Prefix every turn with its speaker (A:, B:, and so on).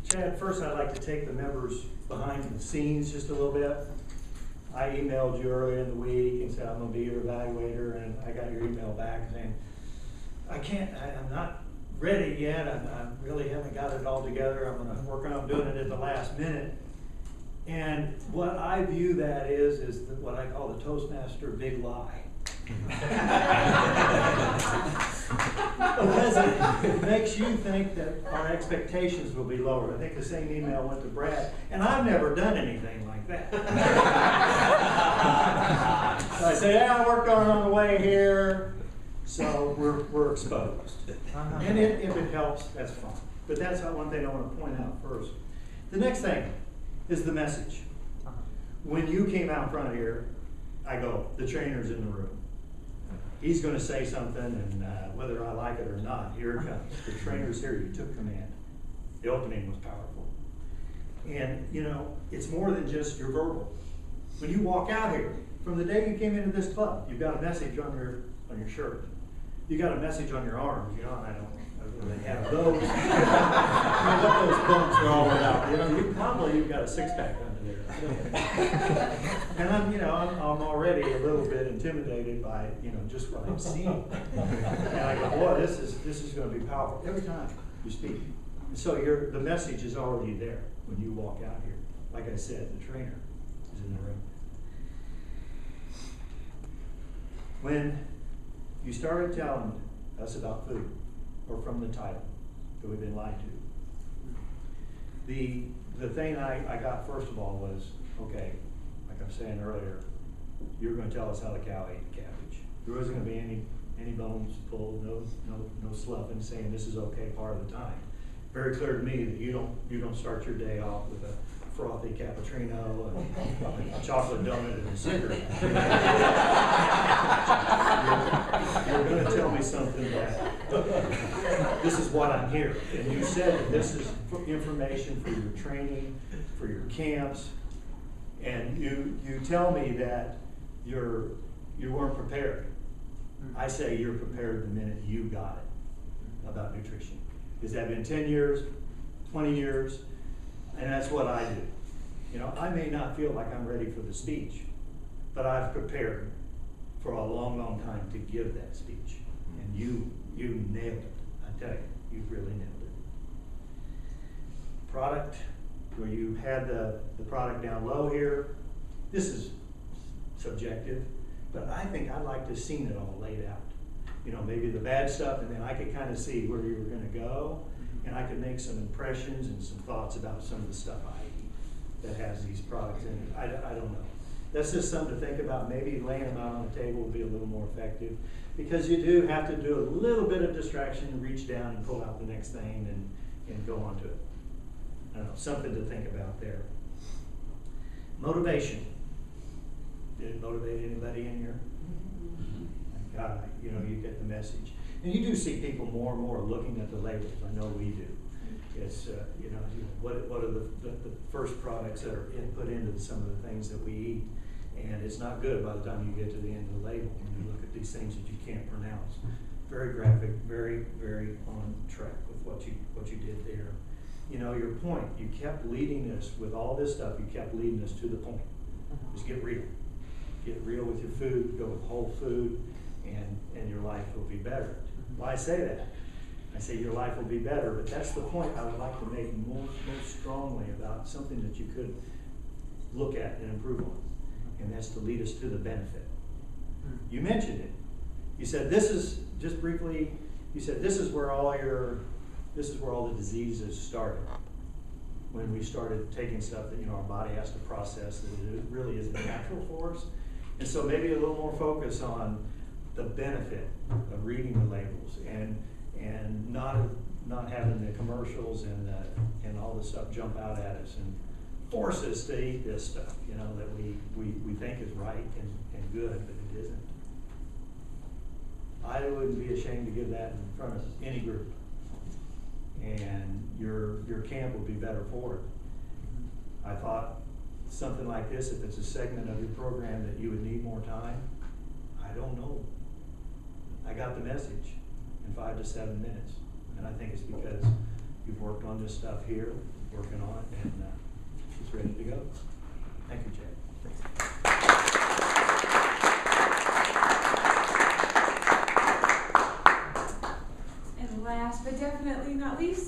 A: Chad, first I'd like to take the members behind the scenes just a little bit. I emailed you earlier in the week and said I'm going to be your evaluator, and I got your email back saying, I'm not ready yet. I really haven't got it all together. I'm going to work on doing it at the last minute. And what I view that is what I call the Toastmaster big lie. Because it makes you think that our expectations will be lower. I think the same email went to Brad, and I've never done anything like that. So I say, yeah, I worked on the way here, so we're exposed. And if it helps, that's fine. But that's one thing I want to point out first. The next thing is the message. When you came out front here, I go, the trainer's in the room. He's going to say something, and whether I like it or not, here it comes. The trainer's here. You took command. The opening was powerful. And, you know, it's more than just your verbal. When you walk out here, from the day you came into this club, you've got a message on your shirt. You got a message on your arms. You know, I don't really have those. I don't know what those bumps are all about. You know, you've got a six-pack under there. And I'm already a little bit intimidated by, just what I'm seeing. And I go, boy, this is going to be powerful every time you speak. And so the message is already there when you walk out here. Like I said, the trainer is in the room. When you started telling us about food, or from the title that we've been lied to, the thing I got first of all was, okay, like I was saying earlier, you were going to tell us how the cow ate the cabbage. There wasn't going to be any bones pulled, no sloughing, saying this is okay part of the time. Very clear to me that you don't start your day off with a frothy cappuccino and a chocolate donut and a cigarette. You're going to tell me something that this is what I'm here. And you said that this is information for your training, for your camps, and you tell me that you weren't prepared. I say you're prepared the minute you got it about nutrition. Has that been 10 years, 20 years? And that's what I do. I may not feel like I'm ready for the speech, but I've prepared for a long, long time to give that speech. And you nailed it. I tell you, you really nailed it. Product, where you had the product down low here, this is subjective, but I think I'd like to have seen it all laid out. Maybe the bad stuff, and then I could kind of see where you were going to go, and I could make some impressions and some thoughts about some of the stuff I eat that has these products in it. I don't know. That's just something to think about. Maybe laying them out on the table will be a little more effective, because you do have to do a little bit of distraction, reach down and pull out the next thing and go on to it. I don't know, something to think about there. Motivation. Did it motivate anybody in here? God, you get the message. And you do see people more and more looking at the labels. I know we do. It's, what are the first products that are put into some of the things that we eat. And it's not good by the time you get to the end of the label when you look at these things that you can't pronounce. Very graphic, very, very on track with what you did there. Your point, you kept leading us with all this stuff, you kept leading us to the point. Just get real. Get real with your food, go with whole food, and your life will be better. Well, I say that. I say your life will be better, but that's the point I would like to make most strongly about something that you could look at and improve on. And that's to lead us to the benefit. You mentioned it. You said this is, just briefly, you said this is where all the diseases started. When we started taking stuff that our body has to process that it really isn't natural for us. And so maybe a little more focus on the benefit of reading the labels and not having the commercials and all this stuff jump out at us and force us to eat this stuff, that we think is right and good, but it isn't. I wouldn't be ashamed to give that in front of any group. And your camp would be better for it. I thought something like this, if it's a segment of your program that you would need more time, I don't know. I got the message in 5 to 7 minutes. And I think it's because You've worked on this stuff here, working on it, and she's ready to go. Thank you, Jay.
B: And last but definitely not least,